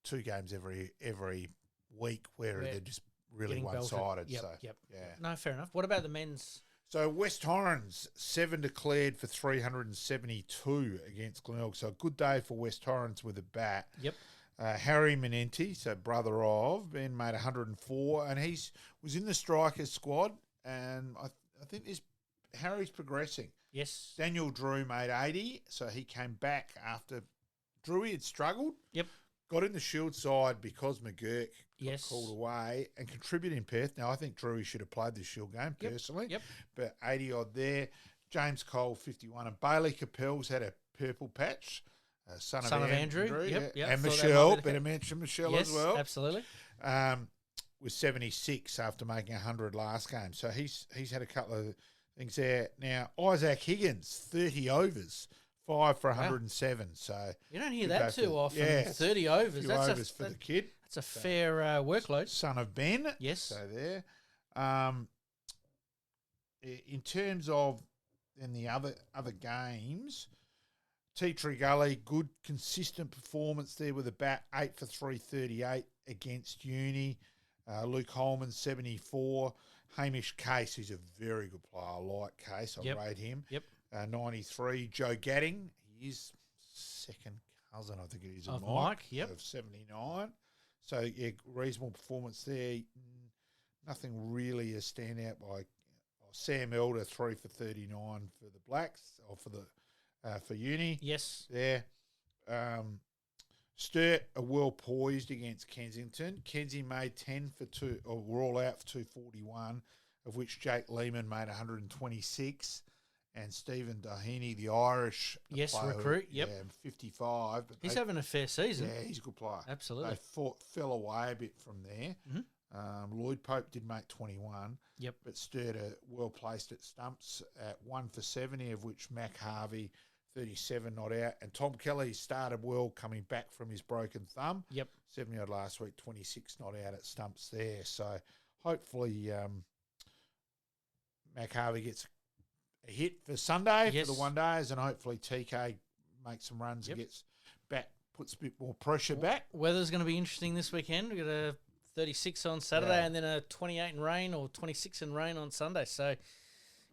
2 games every week where they're just really one-sided. No, fair enough. What about the men's? So West Torrens, 7 declared for 372 against Glenelg. So a good day for West Torrens with a bat. Harry Menenti, so brother of, Ben, made 104, and was in the strikers squad, and I think Harry's progressing. Yes. Daniel Drew made 80, so he came back after Drewy had struggled. Got in the Shield side because McGurk got called away and contributed in Perth. Now, I think Drewy should have played the Shield game personally, but 80-odd there. James Cole, 51, and Bailey Capel's had a purple patch. Son of Andrew. And Michelle, better mention Michelle as well. Absolutely. Was 76 after making 100 last game. So he's had a couple of things there. Now, Isaac Higgins, 30 overs, 5 for 107. So you don't hear that too often. 30 overs. That's overs for the kid. That's a fair workload. Son of Ben. Yes. So there. In terms of then the other games, Tea-Tree Gully, good consistent performance there with a bat, 8 for 338 against Uni. Luke Holman, 74. Hamish Case, who's a very good player. I like Case. I rate him. 93. Joe Gadding, he is second cousin, I think it is, of Mike. Of 79. So, reasonable performance there. Nothing really a standout by Sam Elder, 3 for 39 for the Blacks, or for Uni. Yes. There. Sturt are well poised against Kensington. Kenzie made 10 for 2, or were all out for 241, of which Jake Lehman made 126. And Stephen Doheny, the Irish player, recruit, 55. But he's having a fair season. Yeah, he's a good player. Absolutely. They fell away a bit from there. Lloyd Pope did make 21. But Sturt are well placed at stumps at 1 for 70, of which Mac Harvey, 37 not out. And Tom Kelly started well coming back from his broken thumb. 70-odd last week, 26 not out at stumps there. So hopefully Mac Harvey gets a hit for Sunday for the one days, and hopefully TK makes some runs and gets puts a bit more pressure back. Weather's going to be interesting this weekend. We've got a 36 on Saturday Yeah. and then a 28 in rain or 26 in rain on Sunday. So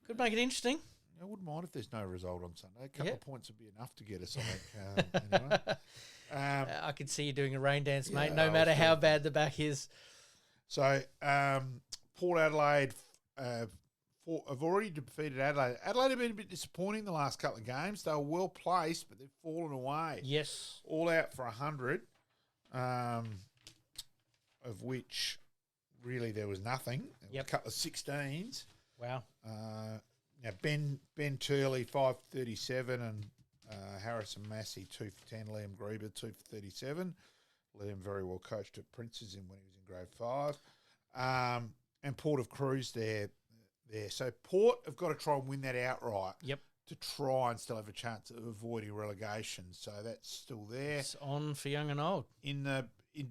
could make it interesting. I wouldn't mind if there's no result on Sunday. A couple Yeah. of points would be enough to get us, I think. Anyway. I could see you doing a rain dance, mate, Yeah, no matter sure. how bad the back is. So, Port Adelaide have already defeated Adelaide. Adelaide have been a bit disappointing the last couple of games. They were well placed, but they've fallen away. Yes. All out for 100, of which really there was nothing. There was a couple of 16s. Wow. Now Ben Turley 537 and Harrison Massey 2 for 10. Liam Grieber 2 for 37. Liam very well coached at Prince's when he was in grade 5. And Port have cruised there. So Port have got to try and win that outright. Yep. To try and still have a chance of avoiding relegation. So that's still there. It's on for young and old. In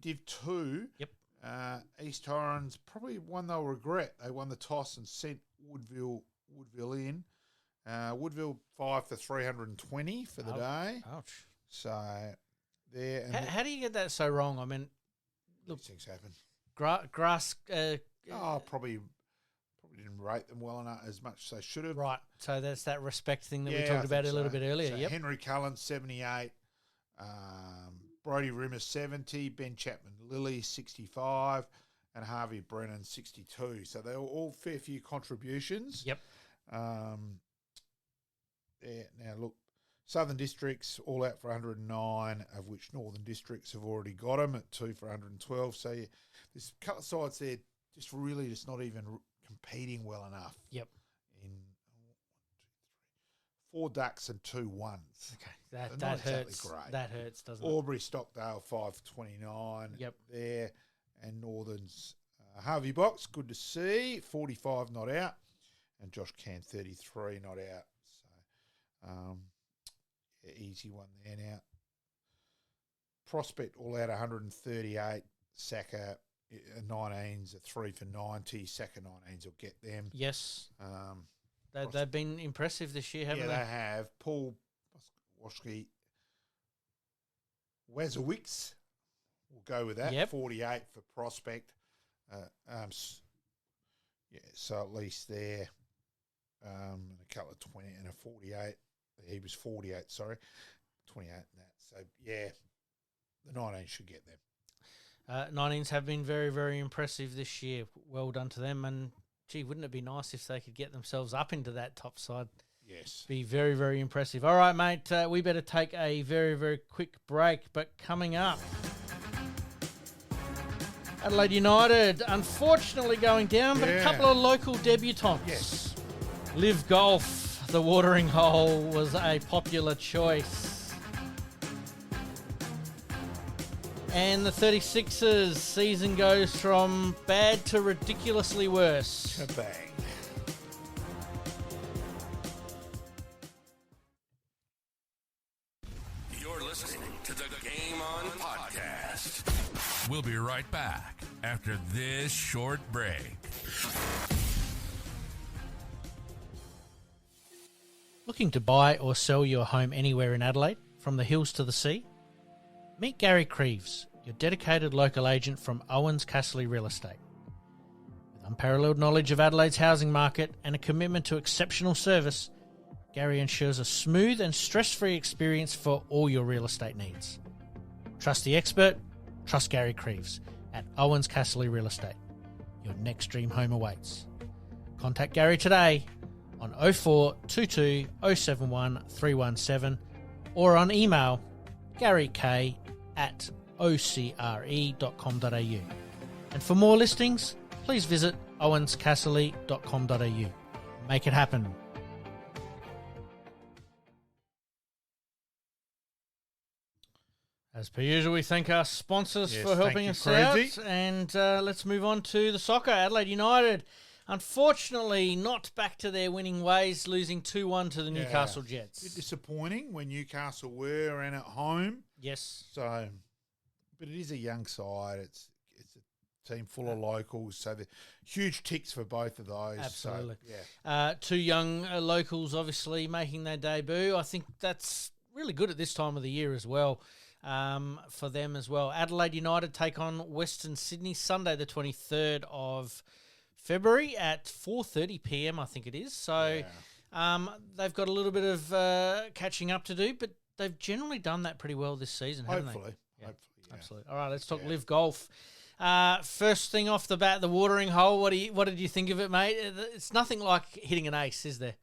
Div 2, Yep. East Torrens probably one they'll regret. They won the toss and sent Woodville in. Woodville 5 for 320 for the day. Ouch. So there. And How do you get that so wrong? I mean, look, these things happen. grass. Probably didn't rate them well enough as much as they should have. Right. So that's that respect thing that we Yeah, talked I about think a little so. bit earlier. So Yep. Henry Cullen 78. Brody Rimmer 70. Ben Chapman Lilly 65. And Harvey Brennan 62. So they were all fair few contributions. Yep. Now, look, Southern Districts all out for 109, of which Northern Districts have already got them at 2 for 112. So there's a couple of sides there just really just not even competing well enough. Yep. In 4 ducks and 2 ones. Okay. They're That not exactly hurts. great. That hurts, doesn't it? Aubrey Stockdale 5 for 29. Yep. There. And Northern's Harvey Box, good to see. 45 not out. And Josh Can 33 not out. So easy one there now. Prospect all out 138. Saka 19s are 3 for 90. Saka 19s will get them. Yes. They've been impressive this year, haven't Yeah, they? they have. Paul Washke Wazowicks. We'll go with that. Yep. 48 for Prospect. So at least there. And a couple of 20 and a 48. He was 48, sorry. 28 and that. So, yeah, the 19 should get them. 19s have been very, very impressive this year. Well done to them. And, gee, wouldn't it be nice if they could get themselves up into that top side? Yes. Be very, very impressive. All right, mate, we better take a very, very quick break. But coming up, Adelaide United unfortunately going down, but a Yeah. couple of local debutants. Yes. Live Golf, the watering hole, was a popular choice. And the 36ers season goes from bad to ridiculously worse. Kabang. You're listening to the Game On Podcast. We'll be right back after this short break. Looking to buy or sell your home anywhere in Adelaide, from the hills to the sea? Meet Gary KRIEVS, your dedicated local agent from OUWENS CASSERLY Real Estate. With unparalleled knowledge of Adelaide's housing market and a commitment to exceptional service, Gary ensures a smooth and stress-free experience for all your real estate needs. Trust the expert, trust Gary KRIEVS at OUWENS CASSERLY Real Estate. Your next dream home awaits. Contact Gary today on 0422 071 317 or on email garyk@ocre.com.au. And for more listings, please visit owenscasserly.com.au. Make it happen. As per usual, we thank our sponsors Yes, for helping thank you, us Crazy. out. And let's move on to the soccer. Adelaide United, unfortunately, not back to their winning ways, losing 2-1 to the Newcastle Bit Jets. disappointing when Newcastle were and at home. Yes. So, but it is a young side. It's a team full of locals. So, the huge ticks for both of those. Absolutely. So, yeah. Two young locals, obviously, making their debut. I think that's really good at this time of the year as well. for them as well. Adelaide United take on Western Sydney Sunday the 23rd of February at 4:30 p.m. I think it is. So they've got a little bit of catching up to do, but they've generally done that pretty well this season, haven't they? Hopefully. Absolutely. All right, let's talk Live Golf. First thing off the bat, the watering hole. What did you think of it, mate? It's nothing like hitting an ace, is there?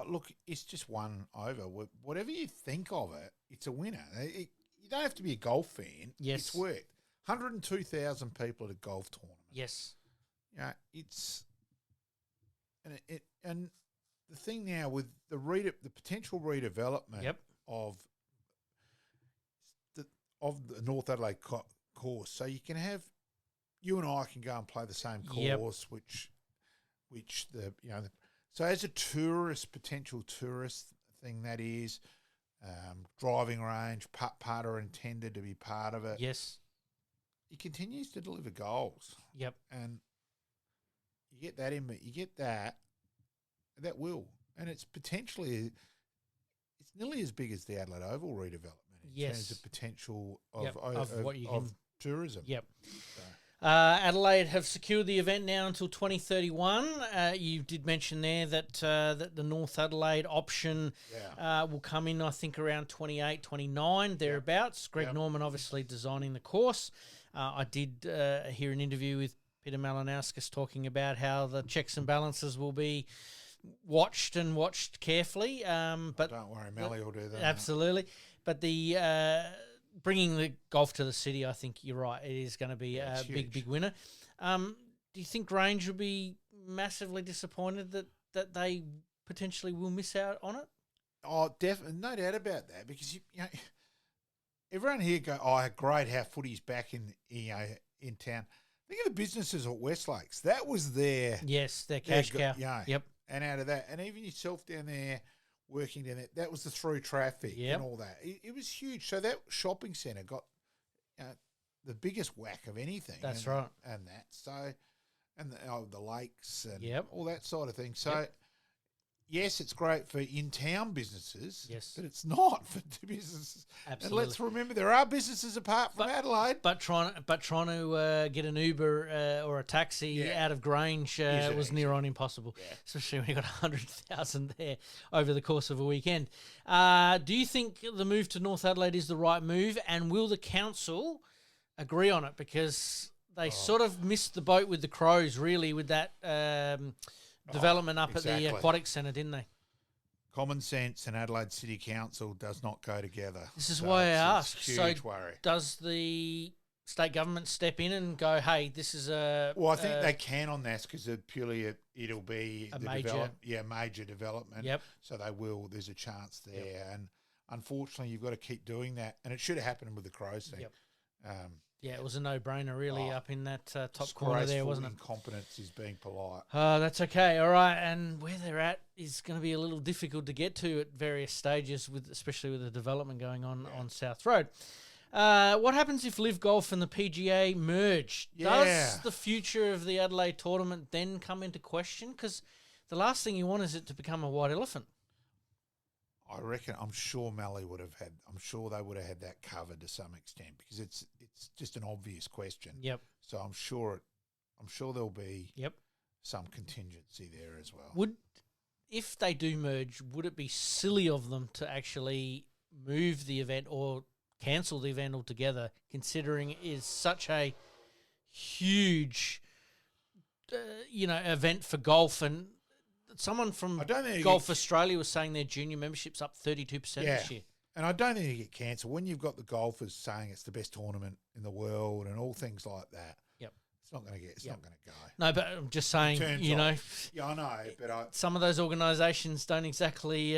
Look, it's just one over. Whatever you think of it, it's a winner. You don't have to be a golf fan. Yes. It's worked. 102,000 people at a golf tournament. Yes. Yeah, it's and the thing now with the potential redevelopment of the North Adelaide course, so you can have you and I can go and play the same course, which so as a potential tourist thing that is, driving range, putt are intended to be part of it. Yes, he continues to deliver goals. Yep, and you get that you get that will, and it's potentially it's nearly as big as the Adelaide Oval redevelopment in terms of potential of tourism. Yep. So. Adelaide have secured the event now until 2031. You did mention there that the North Adelaide option will come in, I think, around 28, 29, thereabouts. Greg Norman obviously designing the course. I did hear an interview with Peter Malinauskas talking about how the checks and balances will be watched carefully. But don't worry, Mally will do that. Absolutely. But the bringing the golf to the city, I think you're right. It is going to be a big winner. Do you think Grange will be massively disappointed that they potentially will miss out on it? Oh, definitely, no doubt about that. Because you know, everyone here go, "Oh, great, how footy's back in town." Think of the businesses at Westlakes. That was their cash cow. Yeah, yep. And out of that, and even yourself down there. Working down there, that was the through traffic and all that. It was huge. So that shopping centre got the biggest whack of anything. That's right. And that. So, and the lakes and all that sort of thing. So, yes, it's great for in-town businesses. Yes. But it's not for businesses. Absolutely. And let's remember there are businesses apart from Adelaide. But trying to get an Uber or a taxi out of Grange was near on impossible, especially when you got 100,000 there over the course of a weekend. Do you think the move to North Adelaide is the right move, and will the council agree on it? Because they sort of missed the boat with the Crows, really, with that development up at the Aquatic Centre, didn't they? Common sense and Adelaide City Council does not go together. This is why I asked. Huge worry. Does the state government step in and go, hey, this is a... Well, I think they can on this because it'll be a major development. Yep. So they will. There's a chance there. Yep. And unfortunately, you've got to keep doing that. And it should have happened with the Crows thing. Yep. It was a no-brainer, really, up in that top corner there, wasn't it? Incompetence is being polite. That's okay. All right. And where they're at is going to be a little difficult to get to at various stages, especially with the development going on South Road. What happens if Live Golf and the PGA merge? Does the future of the Adelaide tournament then come into question? Because the last thing you want is it to become a white elephant. I'm sure Mally would have had. I'm sure they would have had that covered to some extent because it's just an obvious question. Yep. So I'm sure there'll be some contingency there as well. If they do merge, would it be silly of them to actually move the event or cancel the event altogether, considering it is such a huge, event for golf? And someone from Golf Australia was saying their junior membership's up 32% this year. And I don't think you get cancelled when you've got the golfers saying it's the best tournament in the world and all things like that. Yep. It's not going to go. No, but I'm just saying, Yeah, I know, but some of those organisations don't exactly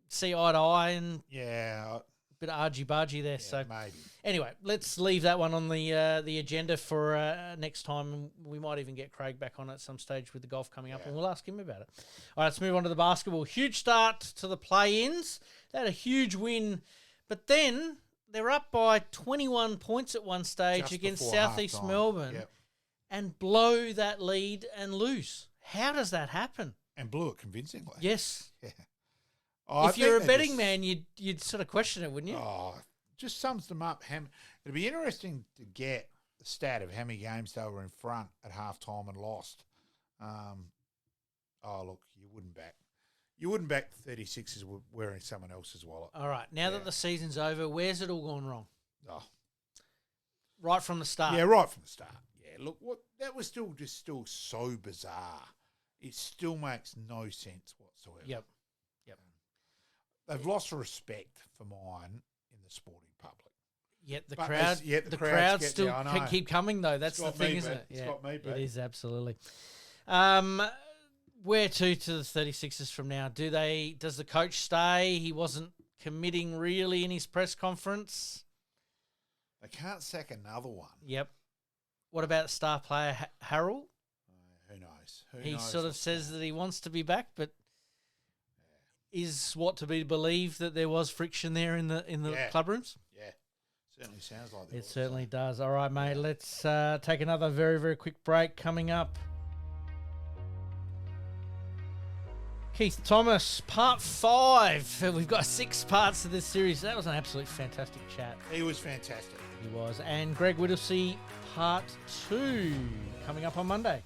see eye to eye, and a bit of argy-bargy there. So maybe. Anyway, let's leave that one on the agenda for next time. We might even get Craig back on at some stage with the golf coming up, and we'll ask him about it. All right, let's move on to the basketball. Huge start to the play-ins. They had a huge win, but then they're up by 21 points at one stage just against Southeast Melbourne and blow that lead and lose. How does that happen? And blew it convincingly. Yes. Yeah. If you're a betting man, you'd sort of question it, wouldn't you? Oh, just sums them up. It'd be interesting to get the stat of how many games they were in front at halftime and lost. Look, you wouldn't back the 36ers wearing someone else's wallet. All right, now that the season's over, where's it all gone wrong? Oh. Right from the start. Yeah, right from the start. Yeah, look, that was still so bizarre. It still makes no sense whatsoever. Yep. They've lost respect for mine in the sporting public. Yet the crowds still keep coming, though. That's the thing, isn't it? It's got me, it is, absolutely. Where to the 36ers from now? Does the coach stay? He wasn't committing really in his press conference. They can't sack another one. Yep. What about star player Harrell? Who knows? He sort of says that he wants to be back, but is what to be believed that there was friction there in the club rooms? Yeah, certainly sounds like that. It certainly does. All right, mate, let's take another very, very quick break coming up. Keith Thomas, part 5. We've got 6 parts of this series. That was an absolutely fantastic chat. He was fantastic. He was. And Greg Whittlesey, part 2, coming up on Monday.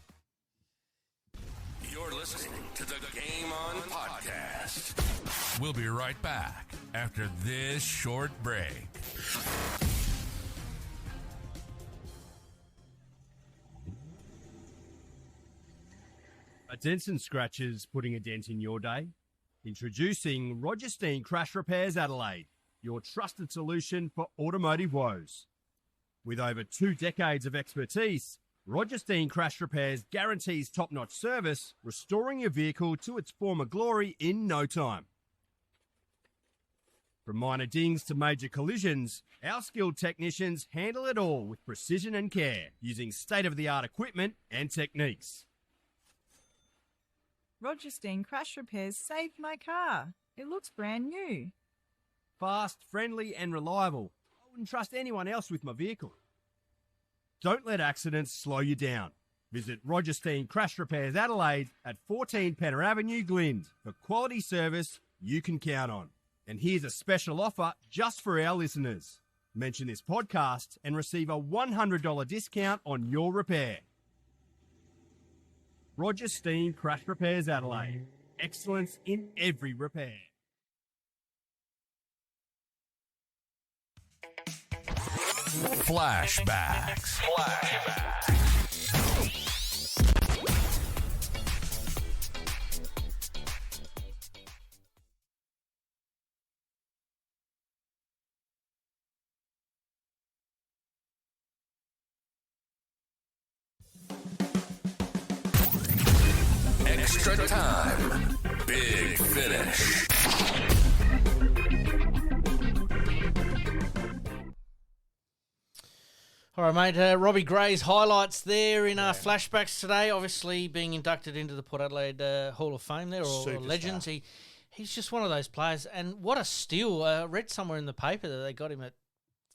You're listening to the Game On Podcast. We'll be right back after this short break. A dents and scratches putting a dent in your day? Introducing Roger Steen Crash Repairs Adelaide, your trusted solution for automotive woes. With over 2 decades of expertise, Roger Steen Crash Repairs guarantees top-notch service, restoring your vehicle to its former glory in no time. From minor dings to major collisions, our skilled technicians handle it all with precision and care, using state-of-the-art equipment and techniques. Roger Steen Crash Repairs saved my car. It looks brand new. Fast, friendly and reliable. I wouldn't trust anyone else with my vehicle. Don't let accidents slow you down. Visit Roger Steen Crash Repairs Adelaide at 14 Penner Avenue, Glynde, for quality service you can count on. And here's a special offer just for our listeners. Mention this podcast and receive a $100 discount on your repair. Roger Steen Crash Repairs Adelaide. Excellence in every repair. Flashbacks. Extra time. Big finish. All right, mate. Robbie Gray's highlights there in our flashbacks today. Obviously, being inducted into the Port Adelaide Hall of Fame there, or Legends. He's just one of those players. And what a steal. I read somewhere in the paper that they got him at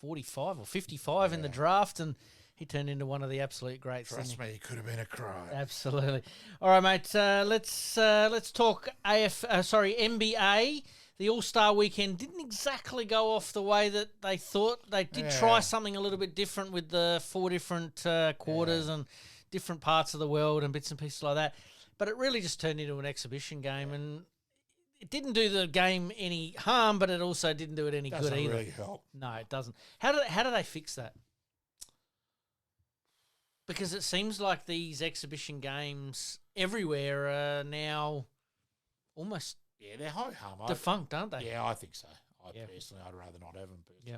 45 or 55 in the draft, and he turned into one of the absolute greats. Trust me, he could have been a crow. Absolutely. All right, mate. Let's talk NBA. The All-Star weekend didn't exactly go off the way that they thought. They did try something a little bit different with the 4 different quarters and different parts of the world and bits and pieces like that. But it really just turned into an exhibition game, and it didn't do the game any harm, but it also didn't do it any good either. Doesn't really help. No, it doesn't. How do they fix that? Because it seems like these exhibition games everywhere are now almost... Yeah, they're ho-hum. Defunct, aren't they? Yeah, I think so. Personally, I'd rather not have them. Yeah.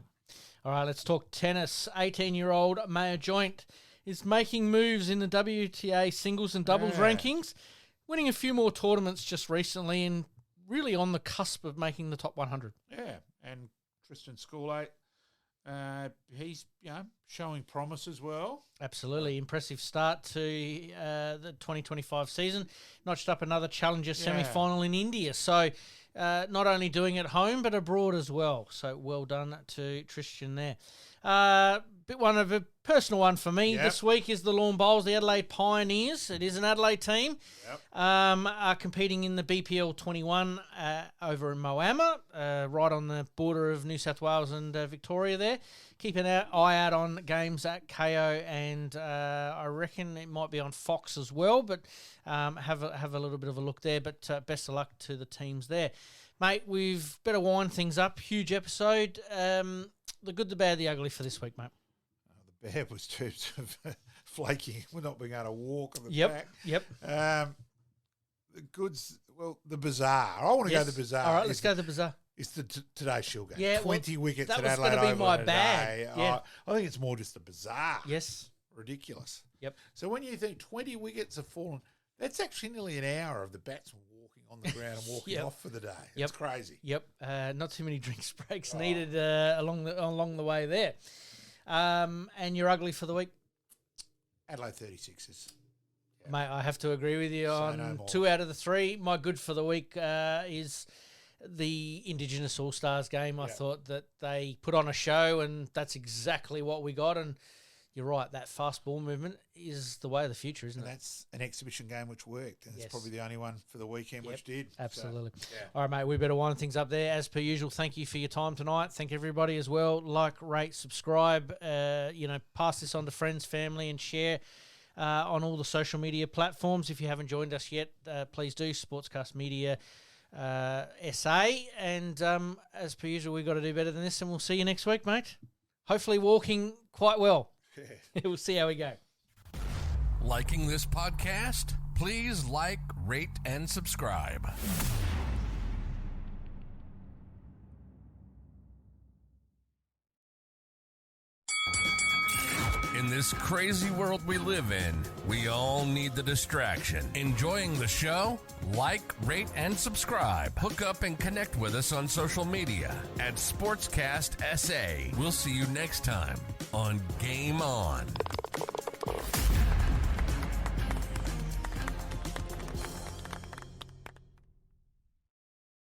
All right, let's talk tennis. 18-year-old Maya Joint is making moves in the WTA singles and doubles rankings, winning a few more tournaments just recently and really on the cusp of making the top 100. Yeah, and Tristan Schoolate, he's showing promise as well. Absolutely. Impressive start to the 2025 season. Notched up another Challenger semi-final in India. So not only doing it at home, but abroad as well. So well done to Tristan there. bit one of a personal one for me Yep. this week is the Lawn Bowls, the Adelaide Pioneers. It is an Adelaide team. Yep. Are competing in the BPL 21 over in Moama, right on the border of New South Wales and Victoria there. Keep an eye out on games at KO, and I reckon it might be on Fox as well, but have a little bit of a look there. But best of luck to the teams there. Mate, we've better wind things up. Huge episode. The good, the bad, the ugly for this week, mate. The bad was terms of flaking. We're not being able to walk on the back. Yep. The goods, well, the bizarre. I want to go to the bizarre. All right, let's go to the bizarre. It's the Today's Shield game. Yeah, 20 wickets that at was Adelaide gonna be Oval my in a bad. day. Yeah. I think it's more just the bizarre. Yes. Ridiculous. Yep. So when you think 20 wickets have fallen, that's actually nearly an hour of the batsman walking on the ground and walking Yep. off for the day. Yep. It's crazy. Yep. Not too many drinks breaks needed along the way there. And you're ugly for the week? Adelaide 36ers. Yeah. Mate, I have to agree with you Say on no more. 2 out of the 3. My good for the week is the Indigenous All-Stars game. I Yeah. thought that they put on a show, and that's exactly what we got. And you're right, that fast ball movement is the way of the future, isn't And it? that's an exhibition game which worked. And Yes. it's probably the only one for the weekend Yep, which did. absolutely. So, yeah. All right, mate, we better wind things up there. As per usual, thank you for your time tonight. Thank everybody as well. Like, rate, subscribe. Pass this on to friends, family, and share on all the social media platforms. If you haven't joined us yet, please do. Sportscast Media SA. And as per usual, we've got to do better than this, and we'll see you next week, mate. Hopefully walking quite well. We'll see how we go. Liking this podcast? Please like, rate, and subscribe. In this crazy world we live in, we all need the distraction. Enjoying the show? Like, rate, and subscribe. Hook up and connect with us on social media at Sportscast SA. We'll see you next time on Game On.